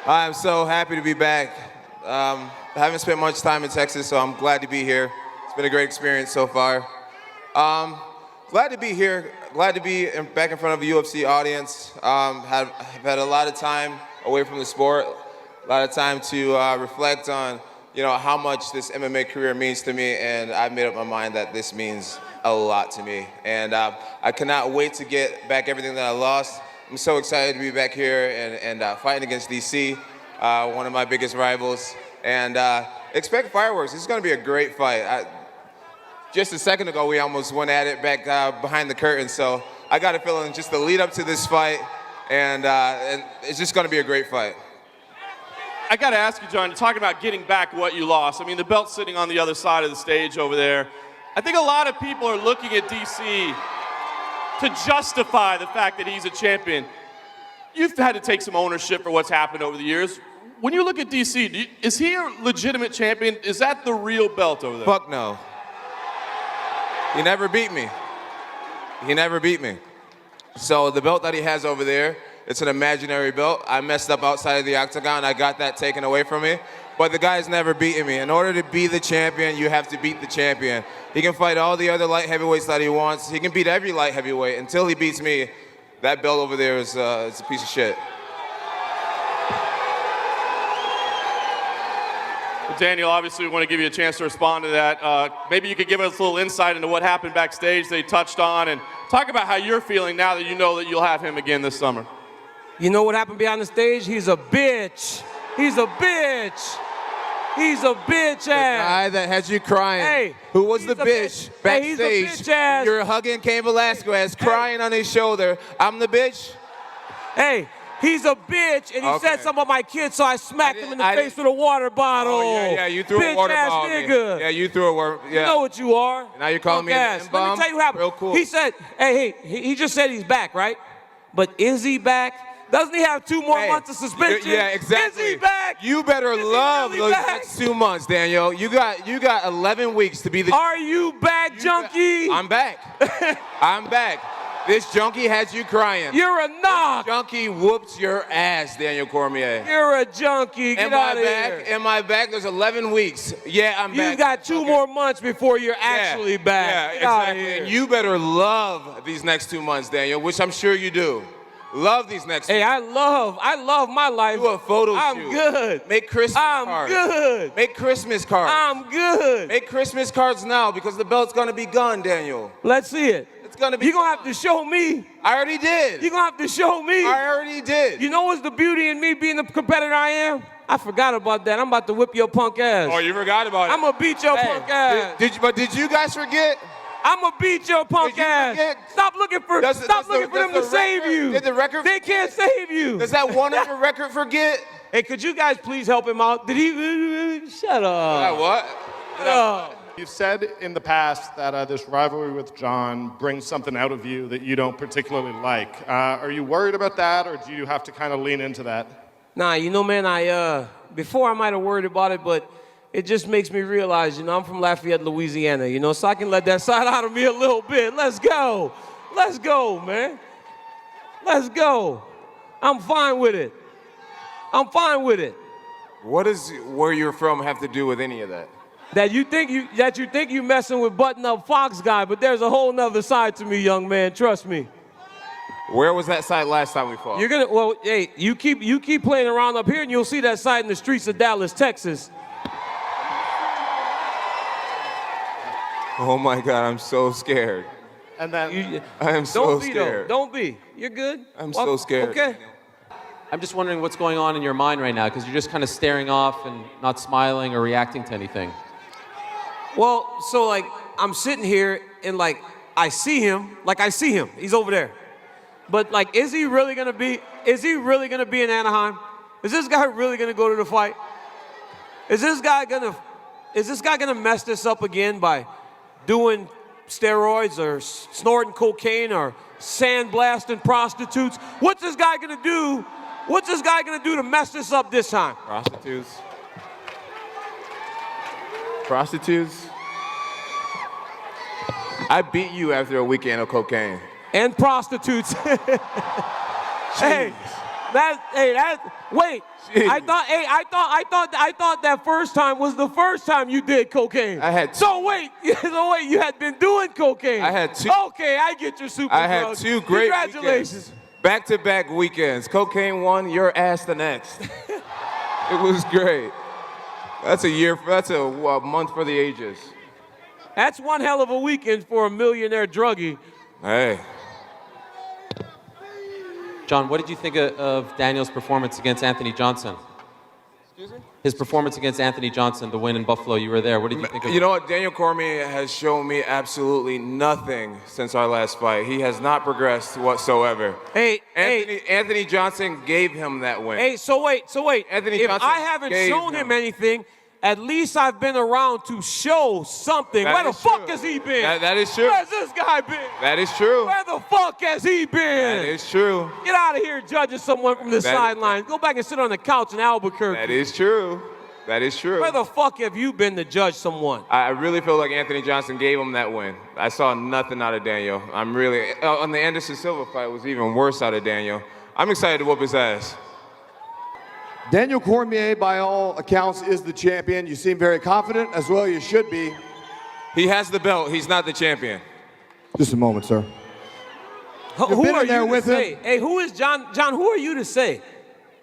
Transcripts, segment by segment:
I'm so happy to be back. I haven't spent much time in Texas, so I'm glad to be here. It's been a great experience so far. Glad to be here. Glad to be back in front of a UFC audience. Have had a lot of time away from the sport, a lot of time to reflect on, how much this MMA career means to me, and I've made up my mind that this means a lot to me. And I cannot wait to get back everything that I lost. I'm so excited to be back here and fighting against DC, one of my biggest rivals. And expect fireworks. This is going to be a great fight. Just a second ago, we almost went at it back behind the curtain. So I got a feeling just the lead up to this fight, and it's just going to be a great fight. I got to ask you, John, you're talking about getting back what you lost. I mean, the belt's sitting on the other side of the stage over there. I think a lot of people are looking at DC to justify the fact that he's a champion. You've had to take some ownership for what's happened over the years. When you look at DC, is he a legitimate champion? Is that the real belt over there? Fuck no. He never beat me. He never beat me. So the belt that he has over there, it's an imaginary belt. I messed up outside of the octagon. I got that taken away from me. But the guy's never beaten me. In order to be the champion, you have to beat the champion. He can fight all the other light heavyweights that he wants. He can beat every light heavyweight. Until he beats me, that belt over there is a piece of shit. Well, Daniel, obviously we want to give you a chance to respond to that. Maybe you could give us a little insight into what happened backstage they touched on, and talk about how you're feeling now that you know that you'll have him again this summer. You know what happened behind the stage? He's a bitch. He's a bitch. He's a bitch ass. The guy that had you crying. Hey, who was the bitch backstage? Hey, he's a bitch ass. You're hugging Cain Velasquez, crying on his shoulder. I'm the bitch? Hey, he's a bitch, and he said something about my kid, so I smacked him in the face with a water bottle. Oh, yeah, you threw a water bottle. Nigga. Yeah, you threw a water. Yeah. You know what you are. Now you're calling me an M-bomb? Let me tell you what happened. Real cool. He said, he just said he's back, right? But is he back? Doesn't he have 2 more months of suspension? Yeah, exactly. Is he back? You better love really those back? next 2 months, Daniel. You got 11 weeks to be the. Are you back, junkie? I'm back. I'm back. This junkie has you crying. You're a knock. This junkie whoops your ass, Daniel Cormier. You're a junkie. Get out of here. Am I back? There's 11 weeks. Yeah, I'm back. You got 2 more months before you're actually back. Yeah, exactly. And you better love these next 2 months, Daniel, which I'm sure you do. Love these next. Hey, I love my life. Do a photo shoot. I'm good. Make Christmas cards. I'm good. Make Christmas cards. I'm good. Make Christmas cards now because the belt's gonna be gone, Daniel. Let's see it. It's gonna be. You're gonna have to show me. I already did. You're gonna have to show me. I already did. You know what's the beauty in me being the competitor I am? I forgot about that. I'm about to whip your punk ass. Oh, you forgot about it. I'm gonna beat your punk ass. Did you guys forget? I'm gonna beat your punk ass. Stop looking for them to save you. Did the record? They can't save you. Does that one on your record forget? Hey, could you guys please help him out? Did he? Shut up. What? You've said in the past that this rivalry with John brings something out of you that you don't particularly like. Are you worried about that, or do you have to kind of lean into that? Nah, you know, man, before I might have worried about it, but it just makes me realize, I'm from Lafayette, Louisiana, so I can let that side out of me a little bit. Let's go. Let's go, man. Let's go. I'm fine with it. I'm fine with it. What does where you're from have to do with any of that? That you think you messing with button-up Fox guy, but there's a whole nother side to me, young man. Trust me. Where was that side last time we fought? Hey, you keep playing around up here, and you'll see that side in the streets of Dallas, Texas. Oh my God, I'm so scared. And then I am so scared. Don't be. You're good. I'm so scared. Okay. I'm just wondering what's going on in your mind right now, because you're just kind of staring off and not smiling or reacting to anything. Well, so I'm sitting here and I see him. He's over there. But is he really gonna be in Anaheim? Is this guy really gonna go to the fight? Is this guy gonna mess this up again by doing steroids or snorting cocaine or sandblasting prostitutes? What's this guy gonna do? What's this guy gonna do to mess this up this time? Prostitutes? I beat you after a weekend of cocaine. And prostitutes. Hey, Wait. Jeez. I thought that first time was the first time you did cocaine. I had two. So wait, you had been doing cocaine. I had two. Okay, I get your super I had drugs. 2 great Congratulations. weekends. Back-to-back weekends. Cocaine one, your ass the next. It was great. That's a month for the ages. That's one hell of a weekend for a millionaire druggie. Hey. John, what did you think of Daniel's performance against Anthony Johnson? Excuse me? His performance against Anthony Johnson, the win in Buffalo, you were there. What did you think of it? You know what? Daniel Cormier has shown me absolutely nothing since our last fight. He has not progressed whatsoever. Anthony Johnson gave him that win. Hey, so wait. Anthony If Johnson I haven't gave shown him him. anything, at least I've been around to show something. That Where the is fuck true. has he been? That is true. Where's this guy been? That is true. Where the fuck has he been? That is true. Get out of here judging someone from the sidelines. Go back and sit on the couch in Albuquerque. That is true. That is true. Where the fuck have you been to judge someone? I really feel like Anthony Johnson gave him that win. I saw nothing out of Daniel. I'm really on the Anderson Silva fight was even worse out of Daniel. I'm excited to whoop his ass. Daniel Cormier, by all accounts, is the champion. You seem very confident, as well you should be. He has the belt. He's not the champion. Just a moment, sir. Who been are in there you to with say? him. Hey, who is John? John, who are you to say?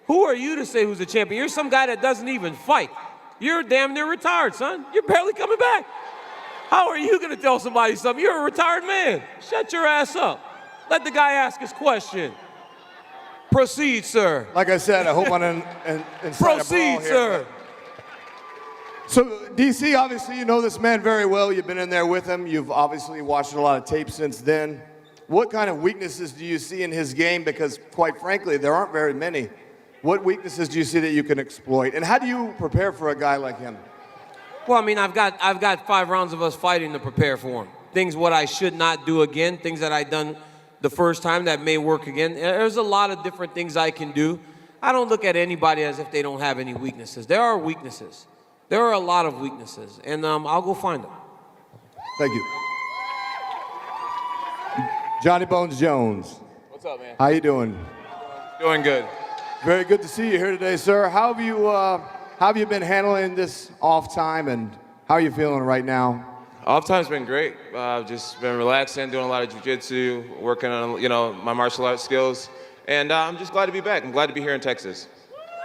Who are you to say who's the champion? You're some guy that doesn't even fight. You're damn near retired, son. You're barely coming back. How are you going to tell somebody something? You're a retired man. Shut your ass up. Let the guy ask his question. Proceed, sir. Like I said, I hope I'm inside a brawl Proceed, here. sir. So, DC, obviously you know this man very well. You've been in there with him. You've obviously watched a lot of tape since then. What kind of weaknesses do you see in his game? Because, quite frankly, there aren't very many. What weaknesses do you see that you can exploit? And how do you prepare for a guy like him? Well, I mean, I've got 5 rounds of us fighting to prepare for him. Things what I should not do again, things that I done the first time that may work again. There's a lot of different things I can do. I don't look at anybody as if they don't have any weaknesses. There are weaknesses. There are a lot of weaknesses, and I'll go find them. Thank you. Johnny Bones Jones. What's up, man? How you doing? Doing good. Very good to see you here today, sir. How have you been handling this off time, and how are you feeling right now? Off time's been great. I've just been relaxing, doing a lot of jiu-jitsu, working on my martial arts skills, and I'm just glad to be back. I'm glad to be here in Texas.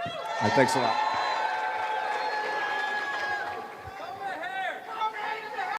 All right, thanks a lot.